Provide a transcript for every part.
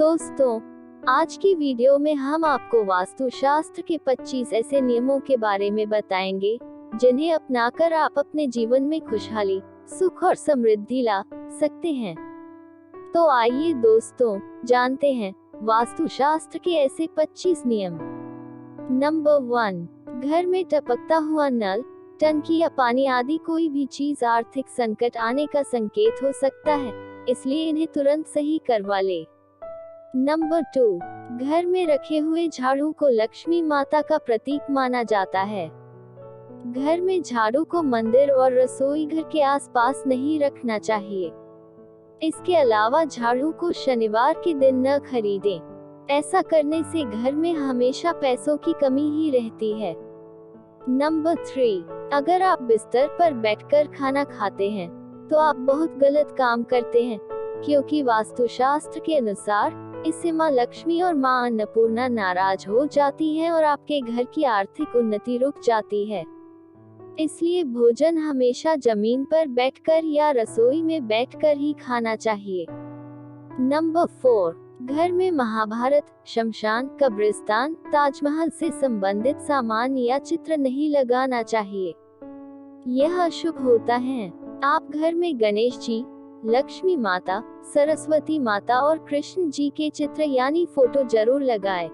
दोस्तों, आज की वीडियो में हम आपको वास्तुशास्त्र के 25 ऐसे नियमों के बारे में बताएंगे जिन्हें अपनाकर आप अपने जीवन में खुशहाली, सुख और समृद्धि ला सकते हैं। तो आइए दोस्तों, जानते हैं वास्तुशास्त्र के ऐसे 25 नियम। नंबर 1, घर में टपकता हुआ नल, टंकी या पानी आदि कोई भी चीज आर्थिक संकट आने का संकेत हो सकता है, इसलिए इन्हें तुरंत सही करवा ले। नंबर 2, घर में रखे हुए झाड़ू को लक्ष्मी माता का प्रतीक माना जाता है। घर में झाड़ू को मंदिर और रसोई घर के आसपास नहीं रखना चाहिए। इसके अलावा झाड़ू को शनिवार के दिन न खरीदें। ऐसा करने से घर में हमेशा पैसों की कमी ही रहती है। नंबर 3, अगर आप बिस्तर पर बैठकर खाना खाते हैं तो आप बहुत गलत काम करते हैं, क्योंकि वास्तुशास्त्र के अनुसार इससे माँ लक्ष्मी और माँ अन्नपूर्णा नाराज हो जाती हैं और आपके घर की आर्थिक उन्नति रुक जाती है। इसलिए भोजन हमेशा जमीन पर बैठकर या रसोई में बैठकर ही खाना चाहिए। नंबर 4, घर में महाभारत, शमशान, कब्रिस्तान, ताजमहल से संबंधित सामान या चित्र नहीं लगाना चाहिए। यह अशुभ होता है। आप घर में गणेश जी, लक्ष्मी माता, सरस्वती माता और कृष्ण जी के चित्र यानी फोटो जरूर लगाएं।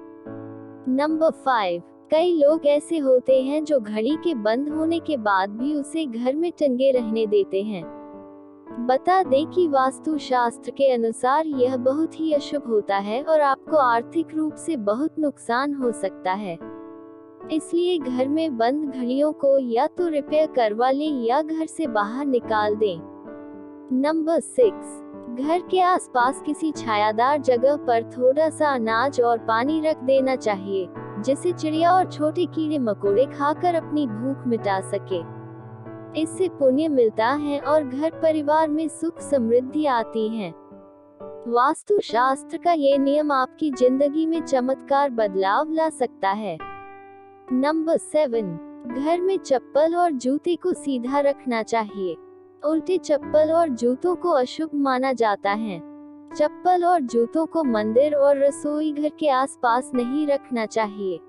नंबर 5, कई लोग ऐसे होते हैं जो घड़ी के बंद होने के बाद भी उसे घर में टंगे रहने देते हैं। बता दें कि वास्तुशास्त्र के अनुसार यह बहुत ही अशुभ होता है और आपको आर्थिक रूप से बहुत नुकसान हो सकता है। इसलिए घर में बंद घड़ियों को या तो रिपेयर करवा लें या घर से बाहर निकाल दें। नंबर 6, घर के आसपास किसी छायादार जगह पर थोड़ा सा अनाज और पानी रख देना चाहिए, जिसे चिड़िया और छोटे कीड़े मकोड़े खाकर अपनी भूख मिटा सके। इससे पुण्य मिलता है और घर परिवार में सुख समृद्धि आती है। वास्तुशास्त्र का ये नियम आपकी जिंदगी में चमत्कार बदलाव ला सकता है। नंबर 7, घर में चप्पल और जूते को सीधा रखना चाहिए। उल्टे चप्पल और जूतों को अशुभ माना जाता है। चप्पल और जूतों को मंदिर और रसोई घर के आसपास नहीं रखना चाहिए।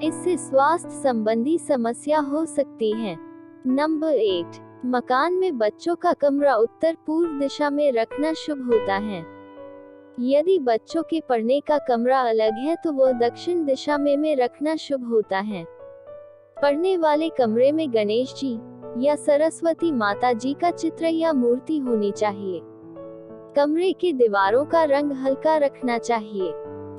इससे स्वास्थ्य संबंधी समस्या हो सकती है। नंबर 8, मकान में बच्चों का कमरा उत्तर पूर्व दिशा में रखना शुभ होता है। यदि बच्चों के पढ़ने का कमरा अलग है तो वह दक्षिण दिशा में रखना शुभ होता है। पढ़ने वाले कमरे में गणेश जी या सरस्वती माता जी का चित्र या मूर्ति होनी चाहिए। कमरे की दीवारों का रंग हल्का रखना चाहिए।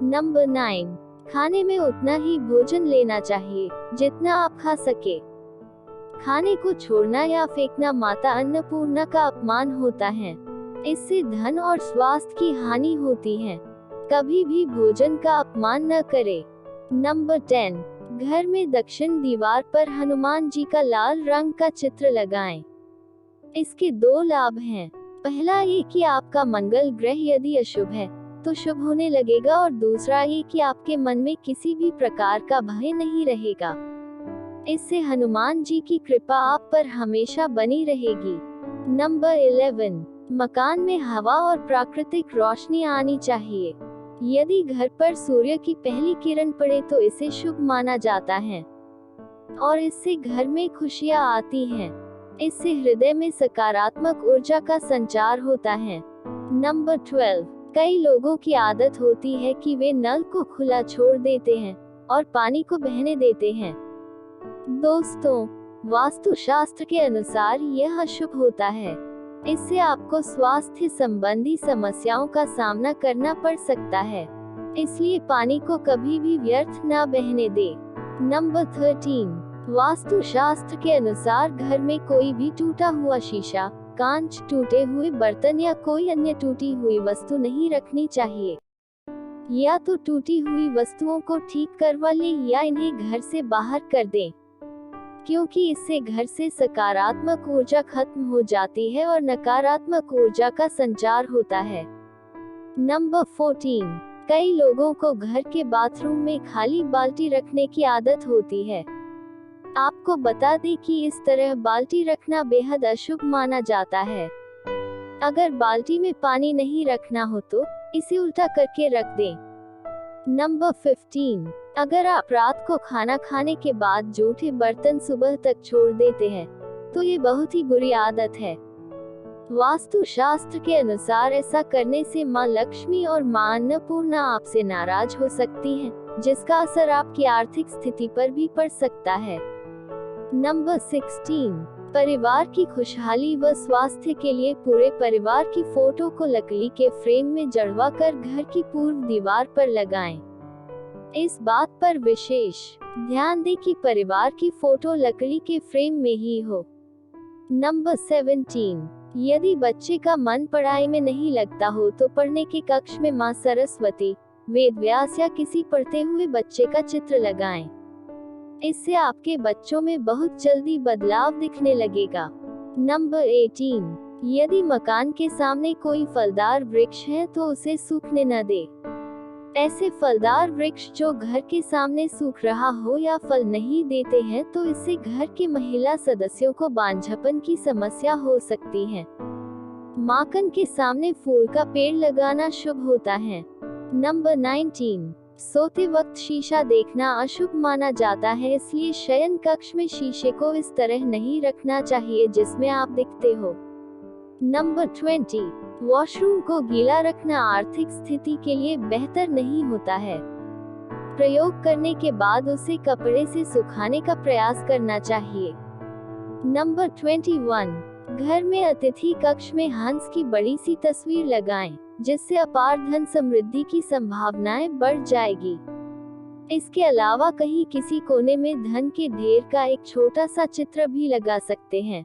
नंबर 9, खाने में उतना ही भोजन लेना चाहिए जितना आप खा सके। खाने को छोड़ना या फेंकना माता अन्नपूर्णा का अपमान होता है। इससे धन और स्वास्थ्य की हानि होती है। कभी भी भोजन का अपमान न करें। नंबर 10, घर में दक्षिण दीवार पर हनुमान जी का लाल रंग का चित्र लगाएं। इसके 2 लाभ हैं। पहला ये कि आपका मंगल ग्रह यदि अशुभ है तो शुभ होने लगेगा और दूसरा ये कि आपके मन में किसी भी प्रकार का भय नहीं रहेगा। इससे हनुमान जी की कृपा आप पर हमेशा बनी रहेगी। नंबर 11, मकान में हवा और प्राकृतिक रोशनी आनी चाहिए। यदि घर पर सूर्य की पहली किरण पड़े तो इसे शुभ माना जाता है और इससे घर में खुशियां आती हैं। इससे हृदय में सकारात्मक ऊर्जा का संचार होता है। नंबर 12, कई लोगों की आदत होती है कि वे नल को खुला छोड़ देते हैं और पानी को बहने देते हैं। दोस्तों, वास्तुशास्त्र के अनुसार यह अशुभ होता है। इससे आपको स्वास्थ्य संबंधी समस्याओं का सामना करना पड़ सकता है। इसलिए पानी को कभी भी व्यर्थ न बहने दे। नंबर 13, वास्तुशास्त्र के अनुसार घर में कोई भी टूटा हुआ शीशा, कांच, टूटे हुए बर्तन या कोई अन्य टूटी हुई वस्तु नहीं रखनी चाहिए। या तो टूटी हुई वस्तुओं को ठीक करवा लें या इन्हें घर से बाहर कर दें, क्योंकि इससे घर से सकारात्मक ऊर्जा खत्म हो जाती है और नकारात्मक ऊर्जा का संचार होता है। नंबर 14, कई लोगों को घर के बाथरूम में खाली बाल्टी रखने की आदत होती है। आपको बता दें कि इस तरह बाल्टी रखना बेहद अशुभ माना जाता है। अगर बाल्टी में पानी नहीं रखना हो तो इसे उल्टा करके रख दें। नंबर 15, अगर आप रात को खाना खाने के बाद जूठे बर्तन सुबह तक छोड़ देते हैं तो ये बहुत ही बुरी आदत है। वास्तु शास्त्र के अनुसार ऐसा करने से मां लक्ष्मी और मां अन्नपूर्णा आपसे नाराज हो सकती हैं, जिसका असर आपकी आर्थिक स्थिति पर भी पड़ सकता है। नंबर 16, परिवार की खुशहाली व स्वास्थ्य के लिए पूरे परिवार की फोटो को लकड़ी के फ्रेम में जड़वा कर घर की पूर्व दीवार पर लगाएं। इस बात पर विशेष ध्यान दें कि परिवार की फोटो लकड़ी के फ्रेम में ही हो। नंबर 17, यदि बच्चे का मन पढ़ाई में नहीं लगता हो तो पढ़ने के कक्ष में मां सरस्वती, वेद व्यास या किसी पढ़ते हुए बच्चे का चित्र लगाएं। इससे आपके बच्चों में बहुत जल्दी बदलाव दिखने लगेगा। नंबर 18, यदि मकान के सामने कोई फलदार वृक्ष है तो उसे सूखने न दे। ऐसे फलदार वृक्ष जो घर के सामने सूख रहा हो या फल नहीं देते हैं तो इससे घर के महिला सदस्यों को बांझपन की समस्या हो सकती है। माकन के सामने फूल का पेड़ लगाना शुभ होता है। नंबर 19, सोते वक्त शीशा देखना अशुभ माना जाता है, इसलिए शयन कक्ष में शीशे को इस तरह नहीं रखना चाहिए जिसमें आप दिखते हो। नंबर 20, वॉशरूम को गीला रखना आर्थिक स्थिति के लिए बेहतर नहीं होता है। प्रयोग करने के बाद उसे कपड़े से सुखाने का प्रयास करना चाहिए। नंबर 21, घर में अतिथि कक्ष में हंस की बड़ी सी तस्वीर लगाएं, जिससे अपार धन समृद्धि की संभावनाएं बढ़ जाएगी। इसके अलावा कहीं किसी कोने में धन के ढेर का एक छोटा सा चित्र भी लगा सकते हैं।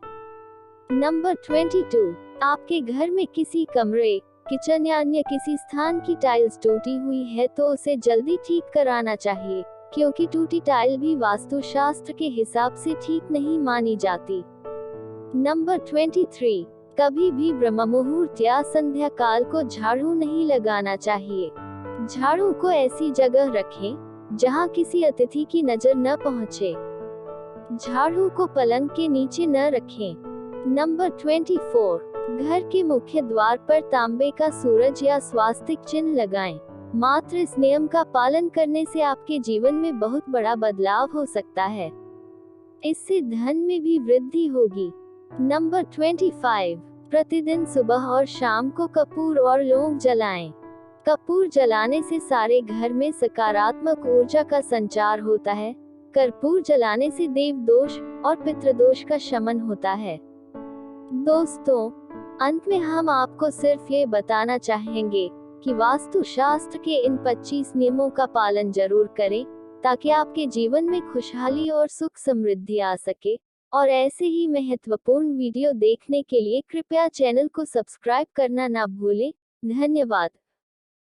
नंबर 22, आपके घर में किसी कमरे, किचन या अन्य किसी स्थान की टाइल्स टूटी हुई है तो उसे जल्दी ठीक कराना चाहिए, क्योंकि टूटी टाइल भी वास्तुशास्त्र के हिसाब से ठीक नहीं मानी जाती। नंबर 23, कभी भी ब्रह्म मुहूर्त या संध्या काल को झाड़ू नहीं लगाना चाहिए। झाड़ू को ऐसी जगह रखें जहां किसी अतिथि की नजर न पहुंचे। झाड़ू को पलंग के नीचे न रखें। नंबर 24, घर के मुख्य द्वार पर तांबे का सूरज या स्वास्तिक चिन्ह लगाएं। मात्र इस नियम का पालन करने से आपके जीवन में बहुत बड़ा बदलाव हो सकता है। इससे धन में भी वृद्धि होगी। नंबर 25, प्रतिदिन सुबह और शाम को कपूर और लौंग जलाएं। कपूर जलाने से सारे घर में सकारात्मक ऊर्जा का संचार होता है। कर्पूर जलाने से देव दोष और पितृदोष का शमन होता है। दोस्तों, अंत में हम आपको सिर्फ ये बताना चाहेंगे कि वास्तु शास्त्र के इन 25 नियमों का पालन जरूर करें, ताकि आपके जीवन में खुशहाली और सुख समृद्धि आ सके। और ऐसे ही महत्वपूर्ण वीडियो देखने के लिए कृपया चैनल को सब्सक्राइब करना ना भूलें। धन्यवाद।